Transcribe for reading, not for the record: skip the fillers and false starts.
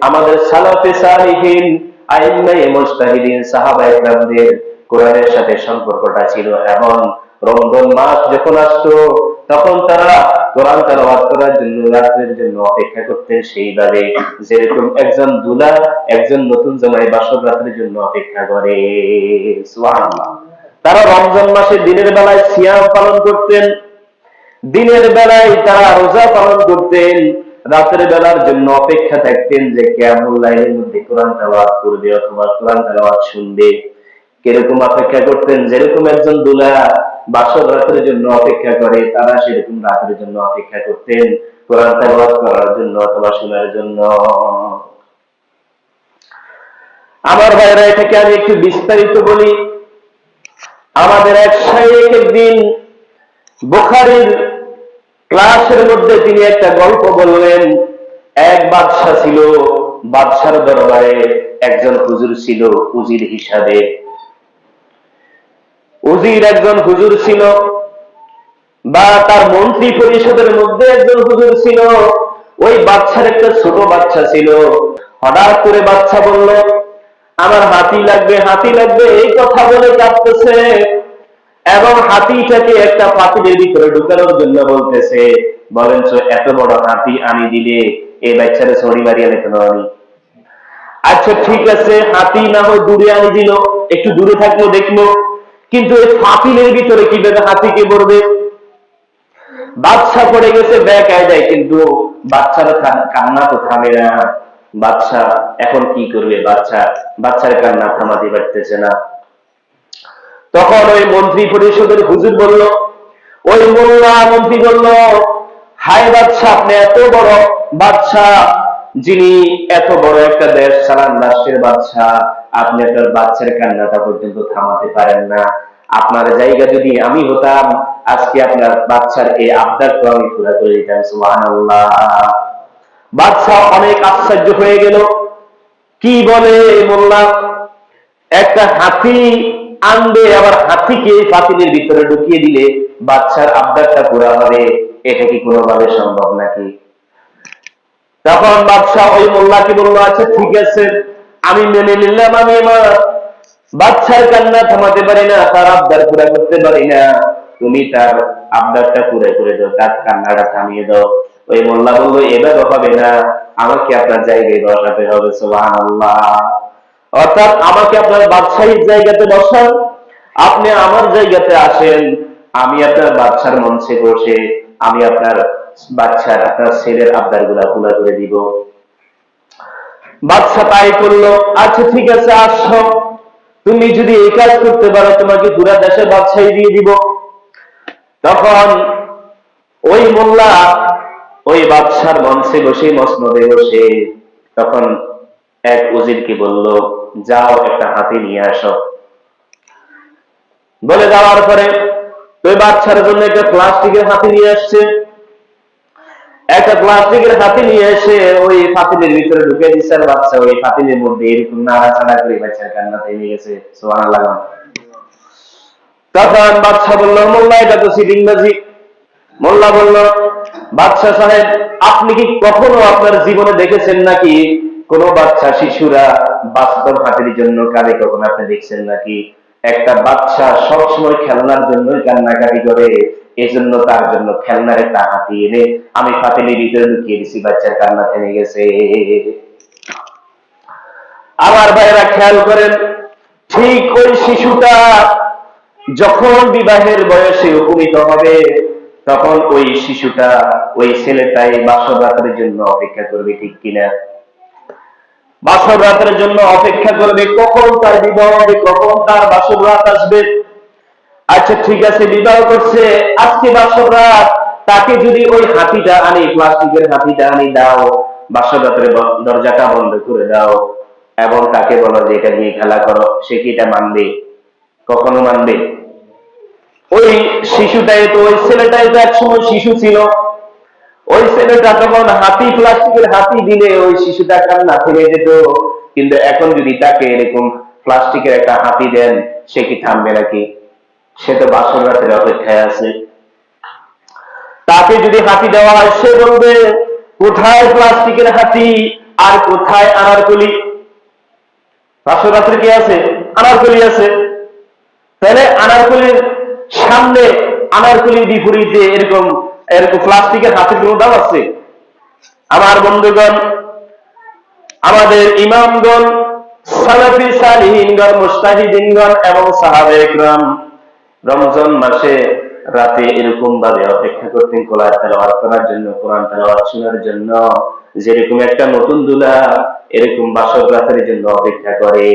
আমাদের সালাফে সালিহিন আইম্মায়ে মুজতাহিদিন সাহাবায়ে কেরামদের কোরআনের সাথে সম্পর্কটা ছিল এমন, রমজান মাস যখন আসতো তখন তারা কোরআন তেলাওয়াত করার জন্য রাতের জন্য অপেক্ষা করতেন, সেইভাবে যেরকম একজন দুলা একজন নতুন জামাই বাসর রাতের জন্য অপেক্ষা করে। সুবহানাল্লাহ। তারা রমজান মাসে দিনের বেলায় সিয়াম পালন করতেন, দিনের বেলায় তারা রোজা পালন করতেন, রাতের বেলার জন্য অপেক্ষা থাকতেন যে কিয়ামুল লাইলের মধ্যে কোরআন তেলাওয়াত করবে অথবা কোরআন তেলাওয়াত শুনবে। কিরকম অপেক্ষা করতেন? যেরকম একজন দুলা বাসর রাতের জন্য অপেক্ষা করে, তারা সেরকম রাতের জন্য অপেক্ষা করতেন কোরআন তেলাওয়াত করার জন্য অথবা শোনার জন্য। আমার ভাইরা, এটাকে আমি একটু বিস্তারিত বলি। আমাদের এক শাইখ একদিন বুখারীর ক্লাসের মধ্যে তিনি একটা গল্প বললেন। এক বাদশা ছিল, বাদশার দরবারে একজন হুজুর ছিল উজির হিসাবে। উজির একজন হুজুর ছিল, বা তার মন্ত্রী পরিষদের মধ্যে একজন হুজুর ছিল। ওই বাদশার একটা ছোট বাচ্চা ছিল। হঠাৎ করে বাচ্চা বলল, আমার হাতি লাগবে, হাতি লাগবে, এই কথা বলে কাঁদতেছে এবং হাতিটাকে একটা পাতিলের ভিতরে ঢুকানোর জন্য বলতেছে। বলেন তো, এত বড় হাতি আমি দিলে এই বাচ্চারা সরি মারিয়া নিতে পারি? আচ্ছা ঠিক আছে, হাতি না হয় দূরে আনি দিল, একটু দূরে থাকলো দেখলো, কিন্তু এই পাতিলের ভিতরে কিভাবে হাতিকে পড়বে? বাচ্চা পড়ে গেছে বেকায়দায়, কিন্তু বাচ্চার কান্না তো থামে না। বাচ্চা এখন কি করবে? বাচ্চার কান্না থামাতে পারতেছে না। তখন ওই মন্ত্রী পরিষদের হুজুর বলল, ওই মোল্লা মন্ত্রী বলল, হায় বাদশা, আপনি এত বড় বাদশা, যিনি এত বড় একটা দেশ চালান, রাষ্ট্রের বাদশা, আপনি আপনার বাচ্চার কান্নাটা পর্যন্ত থামাতে পারেন না। আপনার জায়গা যদি আমি হতাম, আজকে আপনার বাচ্চার এই আবদারটা আমি পুরা করে দিতাম। সুবহানাল্লাহ। বাদশা অনেক আশ্চর্য হয়ে গেল। কি বলে মোল্লা? একটা হাতি আনবে, আবার হাতিকে পাতিলের ভিতরে ঢুকিয়ে দিলে বাচ্চার আবদারটা পুরা হবে? এটা কি কোনোভাবে সম্ভব নাকি? তখন বাদশাহ ওই মোল্লাকে বলল, আচ্ছা ঠিক আছে, আমি মেনে নিলাম, আমি আমার বাচ্চার কান্না থামাতে পারি না, তার আবদার পুরা করতে পারি না, তুমি তার আবদারটা পুরা করে দাও, তার কান্নাটা থামিয়ে দাও। ওই মোল্লা বলল, এভাবে হবে না, আমাকে আপনার জায়গায় বসাতে হবে। সুবহানাল্লাহ। অর্থাৎ আমাকে আপনার বাদশাহীর জায়গাতে বসান, আপনি আমার জায়গাতে আসেন, আমি আপনার বাদশার মঞ্চে বসে আমি আপনার আপনার ছেলের আবদার গুলা পুরা করে দিব। বাদশা তাই করলো। আচ্ছা ঠিক আছে, আসো, তুমি যদি এই কাজ করতে পারো তোমাকে পুরা দেশের বাদশাহী দিয়ে দিব। তখন ওই মোল্লা ওই বাদশার মঞ্চে বসে, মসনদে বসে, তখন এক উজিরকে বলল, যাও একটা হাতি নিয়ে আসো। বলে যাওয়ার পরে ওই বাচ্চার জন্য একটা প্লাস্টিকের হাতি নিয়ে আসছে। একটা প্লাস্টিকের হাতি নিয়ে এসে ওই পাতিলের ভিতরে ঢুকে দিচ্ছে, আর বাচ্চা ওই পাতিলের মধ্যে এরকম নাড়াচাড়া করে বাচ্চার কান্না থেমে গেছে। সুবহানাল্লাহ। তখন বাচ্চা বলল, মোল্লা এটা তো সিটিংবাজি। মোল্লা বলল, বাদশা সাহেব, আপনি কি কখনো আপনার জীবনে দেখেছেন নাকি কোন বাচ্চা শিশুরা বাস্তব হাতির জন্য কাঁদে? কখনো আপনি দেখছেন নাকি? একটা বাচ্চা সবসময় খেলনার জন্যই কান্নাকাটি করে, এজন্য তার জন্য খেলনার একটা হাতি এনে আমি পাতিলের ভিতরে লুকিয়ে দিছি, বাচ্চার কান্না থেমে গেছে। আমার ভাইরা খেয়াল করেন, ঠিক ওই শিশুটা যখন বিবাহের বয়সে উপনীত হবে, তখন ওই শিশুটা, ওই ছেলেটাই বাসর রাতের জন্য অপেক্ষা করবে, ঠিক কিনা? বাসর রাতের জন্য অপেক্ষা করবে, কখন তার বিবাহ হবে, কখন তার বাসর রাত আসবে। আচ্ছা ঠিক আছে, বিবাহ করছে, আজকে বাসর রাত, তাকে যদি ওই হাতিটা আনি, প্লাস্টিকের হাতিটা আনি দাও, বাসর রাতের দরজাটা বন্ধ করে দাও এবং তাকে বলো যে এটা নিয়ে খেলা করো, সে কি এটা মানবে? কখনো মানবে? ওই শিশুটাই তো, ওই ছেলেটাই তো একসময় শিশু ছিল। ওই ছেলেটা তখন হাতি, প্লাস্টিকের হাতি দিলে ওই শিশুটা কান্না থেমে যেত। কিন্তু এখন যদি তাকে এরকম প্লাস্টিকের একটা হাতি দেন, সে কি থামবে নাকি? সে তো বাসর রাতের অপেক্ষায় আছে। তাকে যদি হাতি দেওয়া হয়, সে বলবে, কোথায় প্লাস্টিকের হাতি? আর কোথায় আনারকলি? বাসর রাত্রে কি আছে? আনারকলি আছে। তাহলে আনারকলির সামনে, আনারকলির বিপরীতে এরকম এরকম প্লাস্টিকের হাতের কোনো দাম আছে? আমার বন্ধুগণ, আমাদের ইমামগণ, সালাফি সালিহিনগণ, মুজতাহিদিনগণ এবং সাহাবায়ে কেরাম রমজান মাসে রাতে এরকম ভাবে অপেক্ষা করতেন কোরআন তেলাওয়াত করার জন্য, কোরআন তেলাওয়াত শোনার জন্য, যেরকম একটা নতুন দুলা এরকম বাসর রাতের জন্য অপেক্ষা করে।